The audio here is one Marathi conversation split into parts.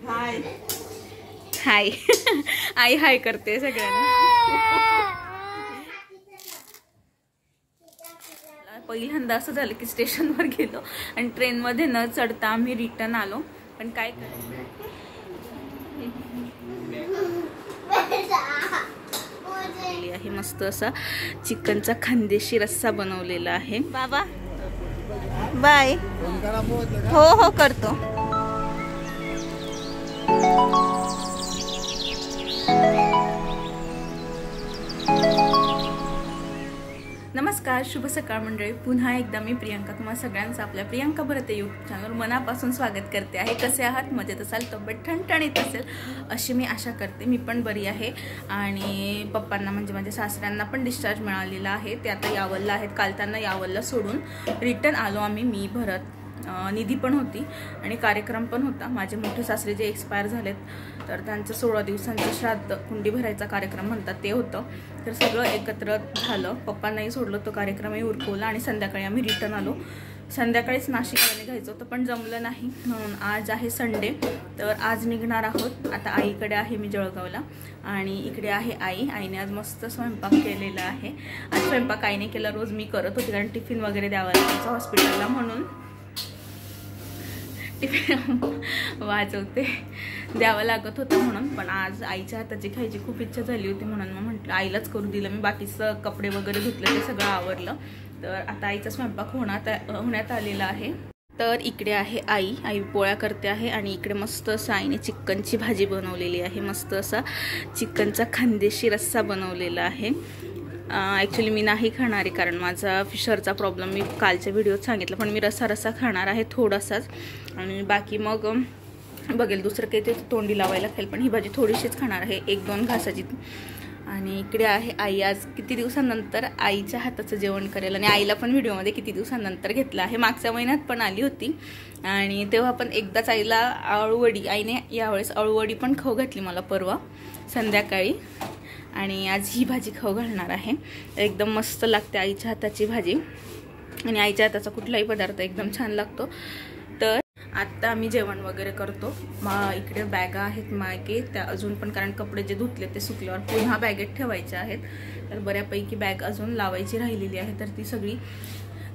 हाय हाय आई हाय करते सगळ्यांना। पहिल्यांदा असं झालं की स्टेशनवर गेलो आणि ट्रेनमध्ये न चढता आम्ही रिटर्न आलो, पण काय आहे मस्त असा चिकनचा खानदेशी रस्सा बनवलेला आहे। बाबा बाय। हो हो करतो। नमस्कार, शुभ सकाळ मंडळी। पुन्हा एकदा मी प्रियंका तुम्हा सगळ्यांचं आपल्या प्रियंका भरते यूट्यूब चॅनलवर मनापासून स्वागत करते आहे। कसे आहात? मजेत असाल, तब्येत ठणठणीत असेल अशी मी आशा करते। मी पण बरी आहे आणि पप्पांना म्हणजे माझ्या सासऱ्यांना पण डिस्चार्ज मिळालेला आहे। ते आता यावलला आहेत। काल त्यांना यावलला सोडून रिटर्न आलो आम्ही, मी भरत, निधी पण होती आणि कार्यक्रम पण होता। माझे मोठे सासरे जे एक्सपायर झालेत तर त्यांचं 16 दिवसांचं श्राद्ध, कुंडी भरायचा कार्यक्रम म्हणतात ते होतं। तर सगळं एकत्र झालं। पप्पांनाही सोडलं, तो कार्यक्रमही उरकवला आणि संध्याकाळी आम्ही रिटर्न आलो। संध्याकाळीच नाशिकला निघायचं होतं पण जमलं नाही, म्हणून आज आहे संडे तर आज निघणार आहोत। आता आईकडे आहे मी जळगावला आणि इकडे आहे आई। आईने आज मस्त स्वयंपाक केलेला आहे। आज स्वयंपाक आईने केला, रोज मी करत होती कारण टिफिन वगैरे द्यावा लागायचा हॉस्पिटलला, म्हणून टिफिन वाजवते द्यावं लागत होतं म्हणून। पण आज आईच्या हाताची खायची खूप इच्छा झाली होती म्हणून मग म्हटलं आईलाच करू दिलं। मी बाकीचं कपडे वगैरे धुतले, ते सगळं आवरलं। तर आता आईचा स्वयंपाक होण्यात आलेला आहे। तर इकडे आहे आई पोळ्या करते आहे आणि इकडे मस्त असं आईने चिकनची भाजी बनवलेली आहे। मस्त असा चिकनचा खानदेशी रस्सा बनवलेला आहे। ॲक्च्युली मी नाही खाणार आहे कारण माझा फिशरचा प्रॉब्लेम मी कालच्या व्हिडिओत सांगितलं, पण मी रस्सा खाणार आहे थोडासाच आणि बाकी मग बघेल दुसरं काही ते तोंडी लावायला खाईल, पण ही भाजी थोडीशीच खाणार आहे, 1-2 घासाची। आणि इकडे आहे आई। आज किती दिवसांनंतर आईच्या हाताचं जेवण करेल आणि आईला पण व्हिडिओमध्ये किती दिवसांनंतर घेतलं आहे। मागच्या महिन्यात पण आली होती आणि तेव्हा पण एकदाच आईला अळूवडी, आईने यावेळेस अळूवडी पण खाऊ घातली मला परवा संध्याकाळी, आणि आज ही भाजी खाऊ घालणार आहे। एकदम मस्त लागते आईच्या हाताची भाजी आणि आईच्या हाताचा कुठलाही पदार्थ एकदम छान लागतो। तर आत्ता आम्ही जेवण वगैरे करतो। इकडे बॅगा आहेत मागे त्या अजून पण, कारण कपडे जे धुतले ते सुकल्यावर पुन्हा बॅगेत ठेवायचे आहेत। तर बऱ्यापैकी बॅग अजून लावायची राहिलेली आहे, तर ती सगळी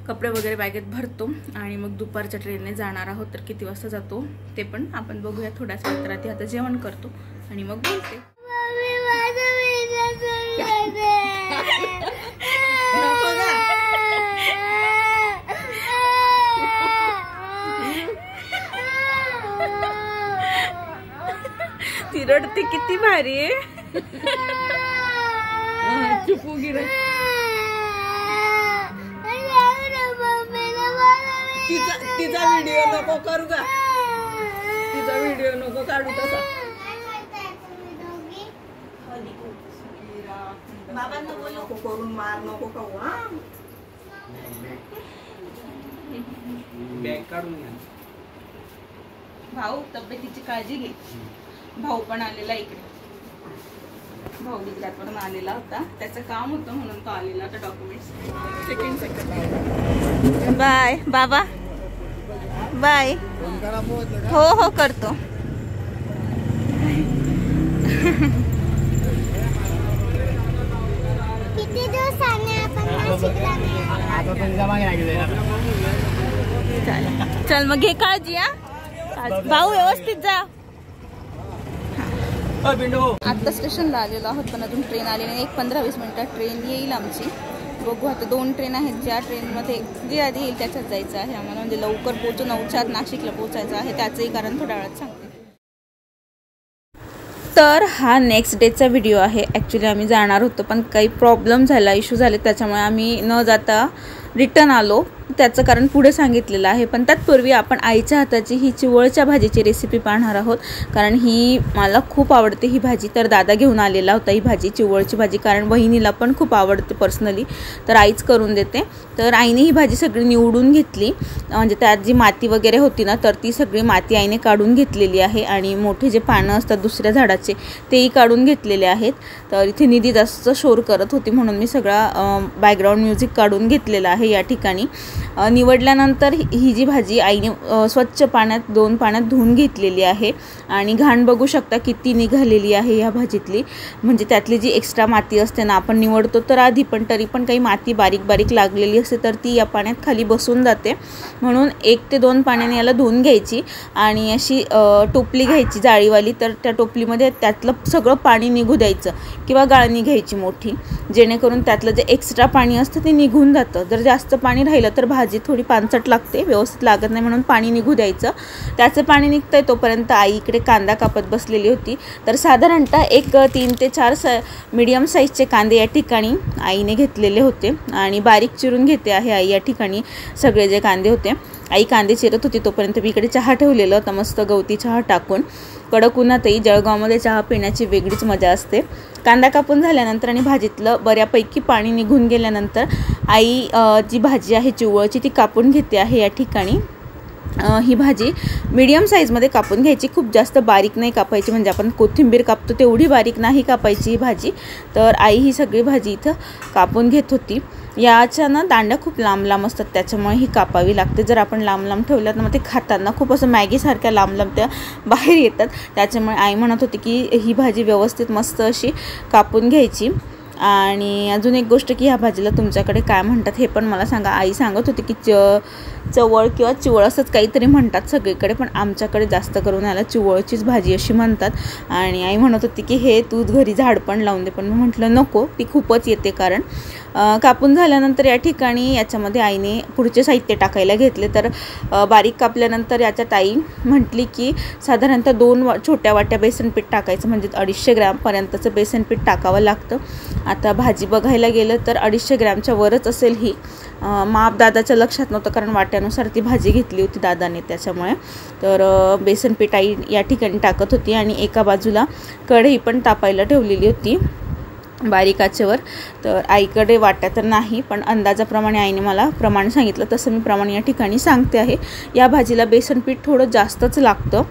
कपडे वगैरे बॅगेत भरतो आणि मग दुपारच्या ट्रेनने जाणार आहोत। तर किती वाजता जातो ते पण आपण बघूया थोड्याच वेळात। आता जेवण करतो आणि मग बोलते। ती रडते किती भारी आहे। चुपूगी रे, तिचा व्हिडिओ नको करू का? तिचा व्हिडिओ नको काढू तसा। बाबांना बोल नको करून मार नको खाऊ। बॅग काढून घ्या भाऊ, तब्येतीची काळजी घे। भाऊ पण आलेला इकडे, भाऊ गुजरातवरून आलेला होता, त्याचं काम होतं म्हणून तो आलेला होता। डॉक्युमेंट्स सेकंड बाय बाबा बाय। हो हो करतो। किती दिवसांनी आपण चल मग घे काळजी। भाऊ व्यवस्थित जा। आता स्टेशनला आलेलो आहोत पण अजून ट्रेन आली नाही। 15-20 मिनिटात ट्रेन येईल आमची। बघू आता 2 ट्रेन आहेत, ज्या ट्रेनमध्ये जी आधी येईल त्याच्यात जायचं आहे आम्हाला, म्हणजे लवकर पोहोचू। 9च्या आत नाशिकला पोहोचायचं आहे, त्याचंही कारण थोड्या वेळात सांगते। तर हा नेक्स्ट डेचा व्हिडिओ आहे। ॲक्च्युली आम्ही जाणार होतो पण काही प्रॉब्लेम झाला, इश्यू झाले, त्याच्यामुळे आम्ही न जाता रिटर्न आलो। त्याचं कारण पुढे सांगितलेलं आहे, पण तत्पूर्वी आपण आईच्या हाताची ही चिवळच्या भाजीची रेसिपी पाहणार आहोत, कारण ही मला खूप आवडते ही भाजी। तर दादा घेऊन आलेला होता ही भाजी, चिवळची भाजी, कारण बहिणीला पण खूप आवडते पर्सनली, तर आईच करून देते। तर आईने ही भाजी सगळी निवडून घेतली, म्हणजे त्यात जी माती वगैरे होती ना, तर ती सगळी माती आईने काढून घेतलेली आहे आणि मोठे जे पानं असतात दुसऱ्या झाडाचे तेही काढून घेतलेले आहेत। तर इथे निधी जास्त शोर करत होती म्हणून मी सगळा बॅकग्राऊंड म्युझिक काढून घेतलेला आहे या ठिकाणी। निवडल्यानंतर ही जी भाजी आईने स्वच्छ पाण्यात 2 पाण्यात धुवून घेतलेली आहे आणि घाण बघू शकता किती निघालेली आहे या भाजीतली. म्हणजे त्यातली जी एक्स्ट्रा माती असते ना, आपण निवडतो तर आधी पण तरी पण काही माती बारीक बारीक लागलेली असते तर ती या पाण्यात खाली बसून जाते. म्हणून 1 ते 2 पाण्याने याला धुवून घ्यायची आणि अशी टोपली घ्यायची जाळीवाली, तर त्या टोपलीमध्ये त्यातलं सगळं पाणी निघू द्यायचं किंवा गाळणी घ्यायची मोठी, जेणेकरून त्यातलं जे एक्स्ट्रा पाणी असतं ते निघून जातं. जर जास्त पाणी राहिलं तर भाजी थोडी पानसट लागते, व्यवस्थित लागत नाही, म्हणून पाणी निघू द्यायचं. त्याचं पाणी निघतंय तोपर्यंत आई इकडे कांदा कापत बसलेली होती. तर साधारणतः 3 ते 4 मीडियम साईजचे कांदे या ठिकाणी आईने घेतलेले होते आणि बारीक चिरून घेते आहे आई या ठिकाणी सगळे जे कांदे होते. आई कांदे चिरत होती तोपर्यंत मी इकडे चहा ठेवलेलं होतं, मस्त गवती चहा टाकून. कडक उन्हातही जळगावमध्ये चहा पिण्याची वेगळीच मजा असते. कांदा कापून झाल्यानंतर आणि भाजीतलं बऱ्यापैकी पाणी निघून गेल्यानंतर आई जी भाजी आहे चिवळची ती कापून घेते आहे या ठिकाणी. ही भाजी मीडियम साईजमध्ये कापून घ्यायची, खूप जास्त बारीक नाही कापायची, म्हणजे आपण कोथिंबीर कापतो तेवढी बारीक नाही कापायची ही भाजी. तर आई ही सगळी भाजी इथं कापून घेत होती. याच्या ना दांड्या खूप लांब लांब असतात, त्याच्यामुळे ही कापावी लागते. जर आपण लांब लांब ठेवल्यात ना मग ते खाताना खूप असं मॅगीसारख्या लांब लांब त्या बाहेर येतात. त्याच्यामुळे आई म्हणत होती की ही भाजी व्यवस्थित मस्त अशी कापून घ्यायची. आणि अजून एक गोष्ट की ह्या भाजीला तुमच्याकडे काय म्हणतात हे पण मला सांगा. आई सांगत होती की चवळ किंवा चिवळ असंच काहीतरी म्हणतात सगळीकडे, पण आमच्याकडे जास्त करून याला चिवळचीच भाजी अशी म्हणतात. आणि आई म्हणत होती की हे तू घरी झाड पण लावून दे, पण मी म्हटलं नको, ती खूपच येते. कारण कापून झाल्यानंतर या ठिकाणी याच्यामध्ये आईने पुढचे साहित्य टाकायला घेतले. तर बारीक कापल्यानंतर याच्यात आई म्हटली की साधारणतः 2 छोट्या वाट्या बेसनपीठ टाकायचं, म्हणजे 250 ग्रॅमपर्यंतचं बेसनपीठ टाकावं लागतं. आता भाजी बघायला गेलं तर 250 ग्रॅमच्या वरच असेल ही. माप दादाच्या लक्षात नव्हतं कारण वाट्यानुसार ती भाजी घेतली होती दादाने, त्याच्यामुळे. तर बेसनपीठ आई या ठिकाणी टाकत होती आणि एका बाजूला कढई पण तापायला ठेवलेली होती बारीक आचेवर. तर आईकडे वाट्या तर नाही, पण अंदाजाप्रमाणे आईने मला प्रमाण सांगितलं तसं मी प्रमाण या ठिकाणी सांगते आहे. या भाजीला बेसनपीठ थोडं जास्तच लागतं,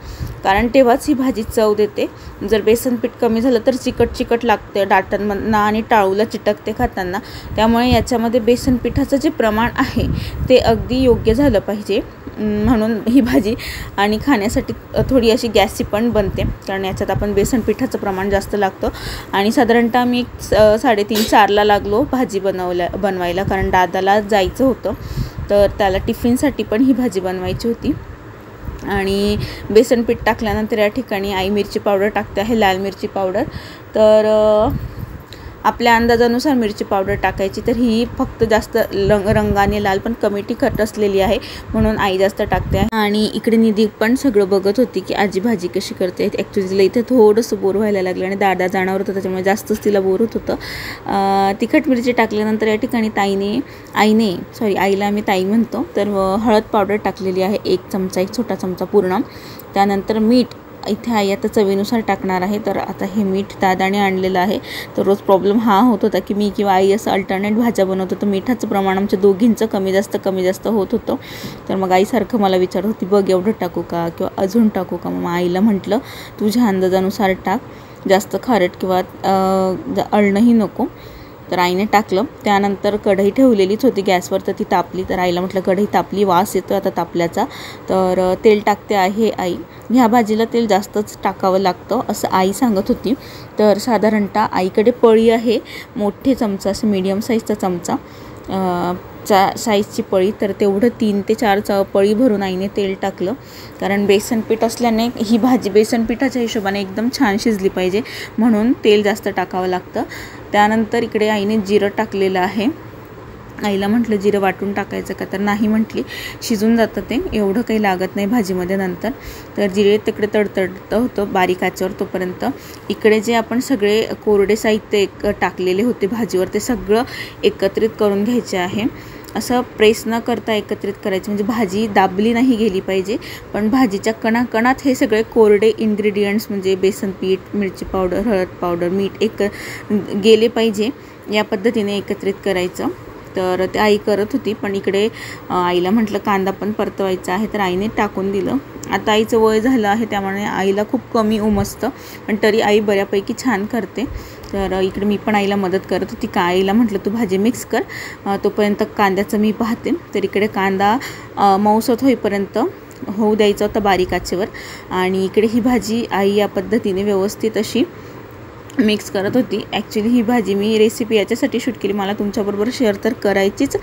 कारण तेव्हाच ही भाजी चव देते. जर बेसनपीठ कमी झालं तर चिकट लागते दातांमधनं आणि टाळूला चिटकते खाताना. त्यामुळे याच्यामध्ये बेसनपीठाचं जे प्रमाण आहे ते अगदी योग्य झालं पाहिजे. म्हणून ही भाजी आणि खाण्यासाठी थोडी अशी गॅसी पण बनते, कारण याच्यात आपण बेसनपीठाचं प्रमाण जास्त लागतं. आणि साधारणतः मी 3:30-4ला लागलो भाजी बनवायला, कारण दादाला जायचं होतं, तर त्याला टिफिनसाठी पण ही भाजी बनवायची होती. आणि बेसनपीठ टाकल्यानंतर या ठिकाणी आई मिरची पावडर टाकते आहे, लाल मिरची पावडर. तर आपल्या अंदाजानुसार मिरची पावडर टाकायची. तर ही फक्त जास्त रंगाने लाल पण कमी तिखट असलेली आहे, म्हणून आई जास्त टाकते आहे. आणि इकडे निधी पण सगळं बघत होती की आजी भाजी कशी करते. ॲक्च्युली तिला इथे थोडंसं बोर व्हायला लागलं आणि दादा जाणार होतं, त्याच्यामुळे जास्तच तिला बोर होत होतं. तिखट मिरची टाकल्यानंतर या ठिकाणी आईला आम्ही ताई म्हणतो. तर हळद पावडर टाकलेली आहे 1 चमचा, 1 छोटा चमचा पूर्ण. त्यानंतर मीठ इथे आई आता चवीनुसार टाकणार आहे. तर आता हे मीठ दादाने आणलेलं आहे. तर रोज प्रॉब्लेम हा होत होता की मी किंवा आई असं अल्टरनेट भाज्या बनवत होतो, मिठाचं प्रमाण आमच्या दोघींचं कमी जास्त होत होतं. तर मग आईसारखं मला विचारत होती बघ एवढं टाकू का किंवा अजून टाकू का. मग आईला म्हटलं तुझ्या अंदाजानुसार टाक, जास्त खारट किंवा अळणंही नको. तर आईने टाकलं. त्यानंतर कढई ठेवलेलीच होती गॅसवर, तर ती तापली. तर आईला म्हटलं कढई तापली, वास येतो आता तापल्याचा. तर तेल टाकते आहे आई. ह्या भाजीला तेल जास्तच टाकावं लागतं असं आई सांगत होती. तर साधारणतः आईकडे पळी आहे, मोठे चमचा, असं मीडियम साईजचा चमचा साईजची पळी. तर तेवढं 3 ते 4 पळी भरून आईने तेल टाकलं, कारण बेसनपीठ असल्याने ही भाजी बेसनपीठाच्या हिशोबाने एकदम छान शिजली पाहिजे, म्हणून तेल जास्त टाकावं लागतं. त्यानंतर इकडे आईने जिरं टाकलेलं आहे. आईला म्हटलं जिरं वाटून टाकायचं का, तर नाही म्हटली, शिजून जातं ते, एवढं काही लागत नाही भाजीमध्ये नंतर. तर जिरे तिकडे तडतडतं होतं बारीक आचेवर तोपर्यंत. इकडे जे आपण सगळे कोरडे साहित्य टाकलेले होते भाजीवर ते सगळं एकत्रित करून घ्यायचे आहे. असं प्रेस न करता एकत्रित करायचं, म्हणजे भाजी दाबली नाही गेली पाहिजे, पण भाजीच्या कणाकणात हे सगळे कोरडे इन्ग्रेडियंट्स म्हणजे बेसनपीठ, मिरची पावडर, हळद पावडर, मीठ गेले पाहिजे. या पद्धतीने एकत्रित करायचं. तर ते आई करत होती, पण इकडे आईला म्हटलं कांदा पण परतवायचा आहे, तर आईने टाकून दिलं. आता आईचं वय झालं आहे त्यामुळे आईला खूप कमी उमजतं, पण तरी आई बऱ्यापैकी छान करते. तर इकडे मी पण आईला मदत करत होती. का आईला म्हटलं तू भाजी मिक्स कर, तोपर्यंत कांद्याचं मी पाहते. तर इकडे कांदा मऊसत होईपर्यंत होऊ द्यायचा होता बारीक आचेवर. आणि इकडे ही भाजी आई या पद्धतीने व्यवस्थित अशी मिक्स करत होती. ॲक्च्युली ही भाजी मी रेसिपी याच्यासाठी शूट केली, मला तुमच्याबरोबर शेअर तर करायचीच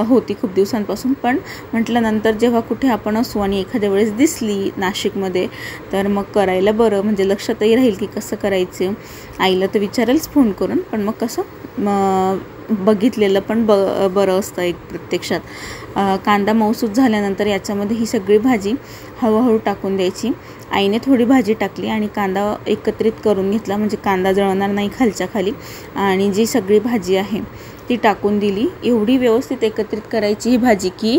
होती खूप दिवसांपासून, पण म्हटलं नंतर जेव्हा कुठे आपण असू आणि एखाद्या वेळेस दिसली नाशिकमध्ये तर मग करायला बरं, म्हणजे लक्षातही राहील की कसं करायचं. आईला तर विचारेलच फोन करून, पण मग कसं बघितलेलं पण बरं असतं एक प्रत्यक्षात. कांदा मऊसूत झाल्यानंतर याच्यामध्ये ही सगळी भाजी हळूहळू टाकून द्यायची. आईने थोडी भाजी टाकली आणि कांदा एकत्रित करून घेतला, म्हणजे कांदा जळणार नाही खालच्या खाली. आणि जी सगळी भाजी आहे ती टाकून दिली. एवढी व्यवस्थित एकत्रित करायची ही भाजी की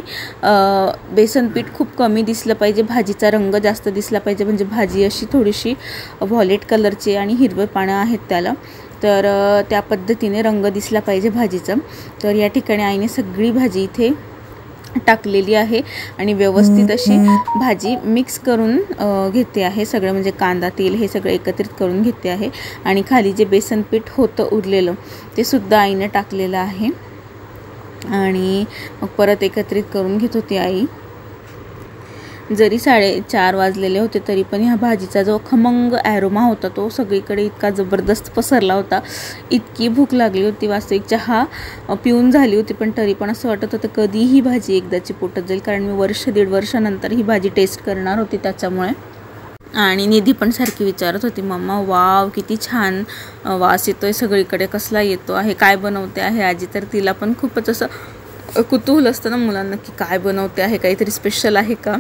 बेसन पीठ खूप कमी दिसलं पाहिजे, भाजीचा रंग जास्त दिसला पाहिजे, म्हणजे भाजी अशी थोडीशी व्हॉलेट कलरची आणि हिरवे पानं आहेत त्याला, तर त्या पद्धतीने रंग दिसला पाहिजे भाजीचा. तर या ठिकाणी आईने सगळी भाजी इथे टाकलेली आहे आणि व्यवस्थित अशी भाजी मिक्स करून घेते आहे सगळं, म्हणजे कांदा तेल हे सगळं एकत्रित करून घेते आहे. आणि खाली जे बेसन पीठ होतं उरलेलं ते सुद्धा आईने टाकलेलं आहे आणि मग परत एकत्रित करून घेत होती आई. जरी 4:30 वाजलेले होते तरी पण ह्या भाजीचा जो खमंग ॲरोमा होता तो सगळीकडे इतका जबरदस्त पसरला होता. इतकी भूक लागली होती, वास्तविक चहा पिऊन झाली होती, पण तरी पण असं वाटत होतं कधी ही भाजी एकदाची पोटात जाईल, कारण मी 1-1.5 वर्षानंतर ही भाजी टेस्ट करणार होती त्याच्यामुळे. आणि निधी पण सारखी विचारत होती, मम्मा वाव किती छान वास येतोय सगळीकडे, कसला येतो आहे, काय बनवते आहे आजी. तर तिला पण खूपच असं कुतूहल असतं ना मुलांना की काय बनवते आहे, काहीतरी स्पेशल आहे का.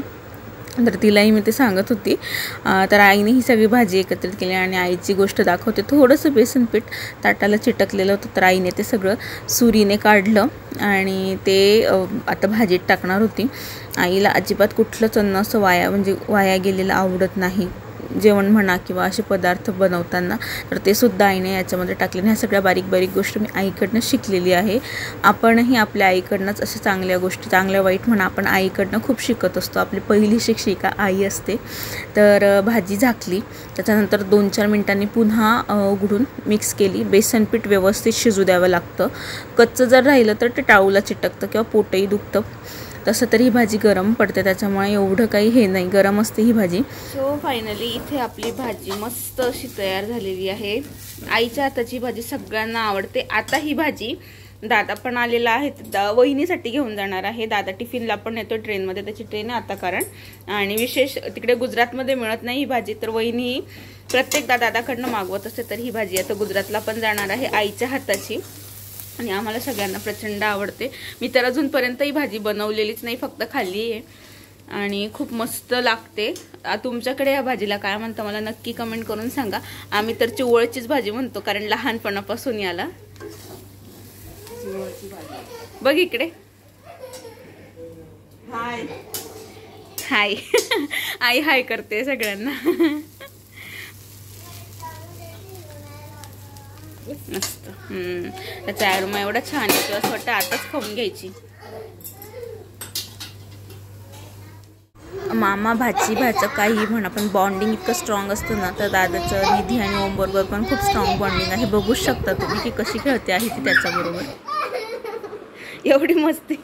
तर तिलाही मी ते सांगत होती. तर आईने ही सगळी भाजी एकत्रित केली आणि आईची गोष्ट दाखवते. थोडंसं बेसन पीठ ताटाला चिटकलेलं होतं, तर आईने ते सगळं सुरीने काढलं आणि ते आता भाजीत टाकणार होती. आईला अजिबात कुठलंच अन्न असं वाया गेलेलं आवडत नाही, जेवण म्हणा किंवा असे पदार्थ बनवताना. तर ते सुद्धा आईने याच्यामध्ये टाकले. ह्या सगळ्या बारीक बारीक गोष्टी मी आईकडनं शिकलेली आहे. आपणही आपल्या आईकडनंच अशा चांगल्या गोष्टी, चांगल्या वाईट म्हणा, आपण आईकडनं खूप शिकत असतो. आपली पहिली शिक्षिका आई असते. तर भाजी झाकली, त्याच्यानंतर 2-4 मिनिटांनी पुन्हा उघडून मिक्स केली. बेसन पीठ व्यवस्थित शिजू द्यावं लागतं, कच्चं जर राहिलं तर ते टाळूला चिटकतं किंवा पोटही दुखतं. तसं तरी ही भाजी गरम पडते त्याच्यामुळे एवढं काही हे नाही, गरम असते ही भाजी. सो फायनली इथे आपली भाजी मस्त अशी तयार झालेली आहे. आईच्या हाताची भाजी सगळ्यांना आवडते. आता ही भाजी दादा पण आलेला आहे, वहिनीसाठी घेऊन जाणार आहे. दादा टिफिनला पण येतो ट्रेनमध्ये, त्याची ट्रेन आहे आता कारण. आणि विशेष तिकडे गुजरातमध्ये मिळत नाही ही भाजी, तर वहिनी प्रत्येकदा दादाकडनं मागवत असते. तर ही भाजी आता गुजरातला पण जाणार आहे आईच्या हाताची आणि आम्हाला सगळ्यांना प्रचंड आवडते. मी तर अजूनपर्यंत ही भाजी बनवलेलीच नाही, फक्त खाल्ली आहे आणि खूप मस्त लागते. तुमच्याकडे या भाजीला काय म्हणतं मला नक्की कमेंट करून सांगा. आम्ही तर चिवळचीच भाजी म्हणतो, कारण लहानपणापासून याला. बघ इकडे, हाय हाय आई हाय करते सगळ्यांना. मस्त. त्याचा ॲरोमा एवढा छान येतो, असं वाटतं आताच खाऊन घ्यायची. मामा भाची भाचं काही म्हणा, पण बॉन्डिंग इतकं स्ट्रॉंग असतं ना. तर दादाचं निधी आणि ओम बरोबर पण खूप स्ट्रॉंग बॉन्डिंग आहे. बघूच शकता तुम्ही की कशी खेळते आहे ती त्याच्याबरोबर. एवढी मस्ती.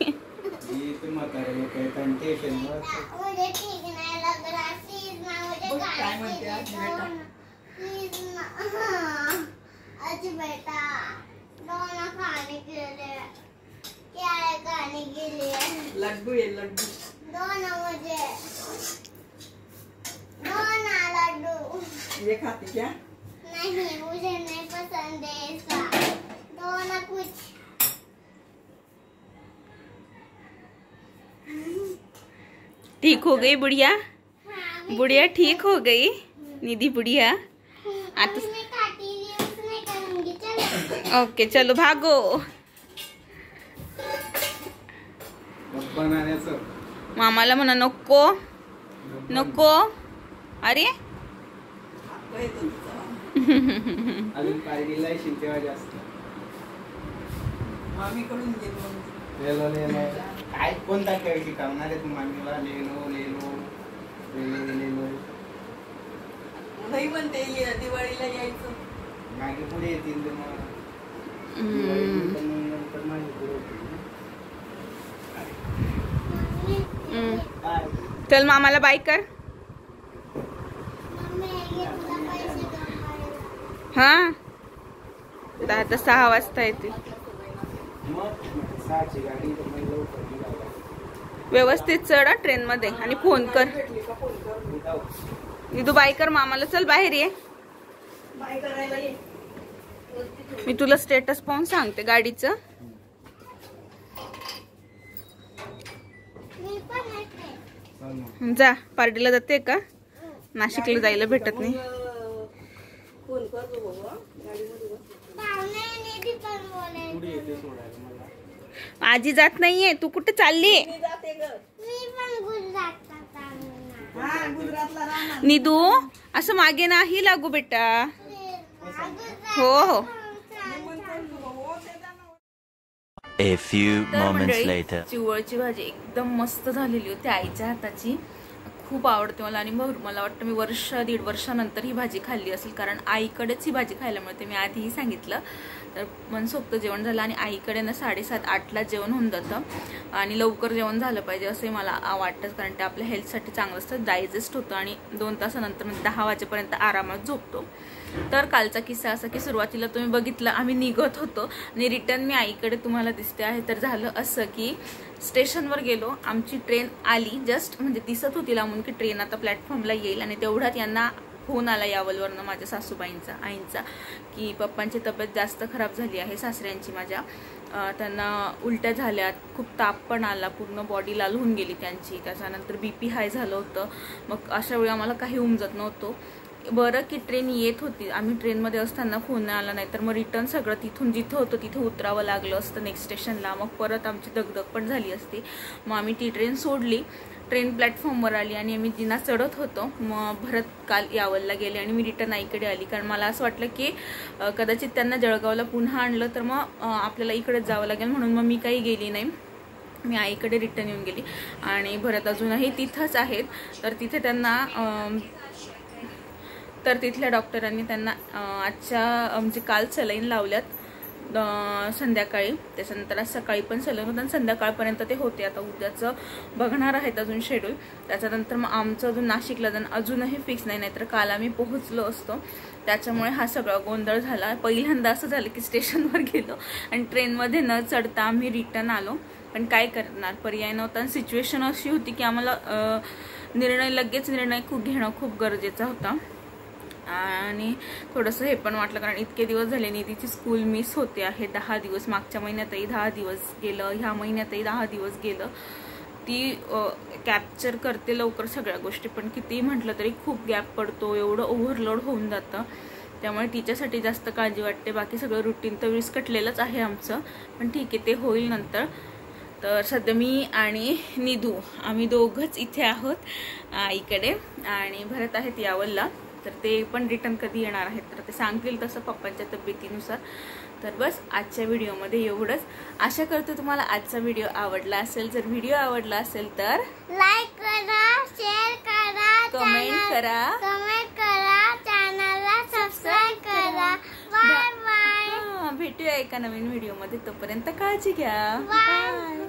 लड्डू ये लड्डू, लड्डू ये खाती क्या? नहीं, मुझे नहीं पसंद है इसका। दो ना कुछ। ठीक हो गई बुढ़िया? बुढ़िया ठीक हो गई निधि बुढ़िया? आता ओके चलो भागो. मामाला म्हणा नको नको. अरे अजून पाहिलेला शिंतेवा जास्त मामीकडून लेलो काय कोणता खेळ शिकवणार आहे तू मामीला? लेलो लेलो नाही म्हणते दिवाळीला यायचं. मागे पुढे येतील ते मग. नंतर मागे पुढे येतील. चल मामाला बाय कर. हा 6 वाजता येते. व्यवस्थित चढ ट्रेन मध्ये आणि फोन कर. तू बाय कर मामाला. चल बाहेर ये. बाय करायला ये. मी तुला स्टेटस पाहून सांगते गाडीचं. जा पार्टीला जाते का? नाशिकला जायला भेटत नाही. फोन कर तू बाबा गाडीमध्ये बस. आजी जात नाहीये. तू कुठे चालली? मी जाते ग. हा गुजरातला राहणार. निधू असं मागे नाही लागू बेटा. हो हो. A few moments later. चिवळची भाजी एकदम मस्त झालेली होती आईच्या हाताची. खूप आवडते मला आणि मला वाटतं मी 1-1.5 वर्षानंतर ही भाजी खाल्ली असेल, कारण आईकडेच ही भाजी खायला मिळते. मी आधीही सांगितलं. तर मनसोक्त जेवण झालं आणि आईकडे ना 7:30-8ला जेवण होऊन जातं आणि लवकर जेवण झालं पाहिजे असंही मला वाटतं, कारण ते आपल्या हेल्थसाठी चांगलं असतं. डायजेस्ट होतं आणि 2 तासानंतर म्हणजे 10 वाजेपर्यंत आरामात झोपतो. तर कालचा किस्सा असा की सुरुवातीला तुम्ही बघितलं आम्ही निघत होतो आणि रिटर्न मी आईकडे तुम्हाला दिसते आहे. तर झालं असं की स्टेशनवर गेलो. आमची ट्रेन आली जस्ट, म्हणजे दिसत होती लांबून की ट्रेन आता प्लॅटफॉर्मला येईल आणि तेवढ्यात यांना फोन आला यावलवरनं माझ्या सासूबाईंचा, आईंचा, की पप्पांची तब्येत जास्त खराब झाली आहे, सासऱ्यांची माझ्या. त्यांना उलट्या झाल्यात, खूप ताप पण आला, पूर्ण बॉडी लाल होऊन गेली त्यांची. त्याच्यानंतर BP हाय झालं होतं. मग अशा वेळी आम्हाला काही उमजत नव्हतं. बरं की ट्रेन येत होती. आम्ही ट्रेनमध्ये असताना फोन आला नाही तर मग रिटर्न सगळं तिथून जिथं होतं तिथे उतरावं लागलं असतं नेक्स्ट स्टेशनला. मग परत आमची दगदग पण झाली असती. मग आम्ही ती ट्रेन सोडली. ट्रेन प्लॅटफॉर्मवर आली आणि आम्ही जिना चढत होतो. मग भरत काल यावलला गेले आणि मी रिटर्न आईकडे आली, कारण मला असं वाटलं की कदाचित त्यांना जळगावला पुन्हा आणलं तर मग आपल्याला इकडेच जावं लागेल, म्हणून मग मी काही गेली नाही. मी आईकडे रिटर्न येऊन गेली आणि भरत अजूनही तिथंच आहेत. तर तिथे त्यांना तर तिथल्या डॉक्टरांनी त्यांना म्हणजे काल सलाईन लावल्यात संध्याकाळी. त्याच्यानंतर आज सकाळी पण सलाईन होतं आणि संध्याकाळपर्यंत ते होते. आता उद्याचं बघणार आहेत अजून शेड्यूल. त्याच्यानंतर मग आमचं अजून नाशिकला जाणं अजूनही फिक्स नाही, नाहीतर काल आम्ही पोहोचलो असतो. त्याच्यामुळे हा सगळा गोंधळ झाला. पहिल्यांदा असं झालं की स्टेशनवर गेलो आणि ट्रेनमध्ये न चढता आम्ही रिटर्न आलो. पण काय करणार, पर्याय नव्हता. आणि सिच्युएशन अशी होती की आम्हाला लगेच निर्णय घेणं खूप गरजेचा होता. आणि थोडंसं हे पण वाटलं, कारण इतके दिवस झाले निधीची स्कूल मिस होते आहे. 10 दिवस, मागच्या महिन्यातही 10 दिवस गेलं, ह्या महिन्यातही 10 दिवस गेलं. ती कॅप्चर करते लवकर सगळ्या गोष्टी, पण किती म्हटलं तरी खूप गॅप पडतो, एवढं ओव्हरलोड होऊन जातं. त्यामुळे तिच्यासाठी जास्त काळजी वाटते. बाकी सगळं रुटीन तर विस्कटलेलंच आहे आमचं, पण ठीक आहे, ते होईल नंतर. तर सध्या मी आणि निधू आम्ही दोघंच इथे आहोत आईकडे आणि भरत आहेत यावलला. तर ते पण रिटर्न कधी येणार आहेत तर ते सांगतील तसं पप्पांच्या तब्येतीनुसार. तर बस आजच्या व्हिडिओमध्ये एवढंच. आशा करतो तुम्हाला आजचा व्हिडिओ आवडला असेल. जर व्हिडिओ आवडला असेल तर लाईक करा, शेअर करा, कमेंट करा, चॅनलला सबस्क्राईब करा. Bye bye. भेटूया एका नवीन व्हिडिओमध्ये. तोपर्यंत काळजी घ्या. बाय.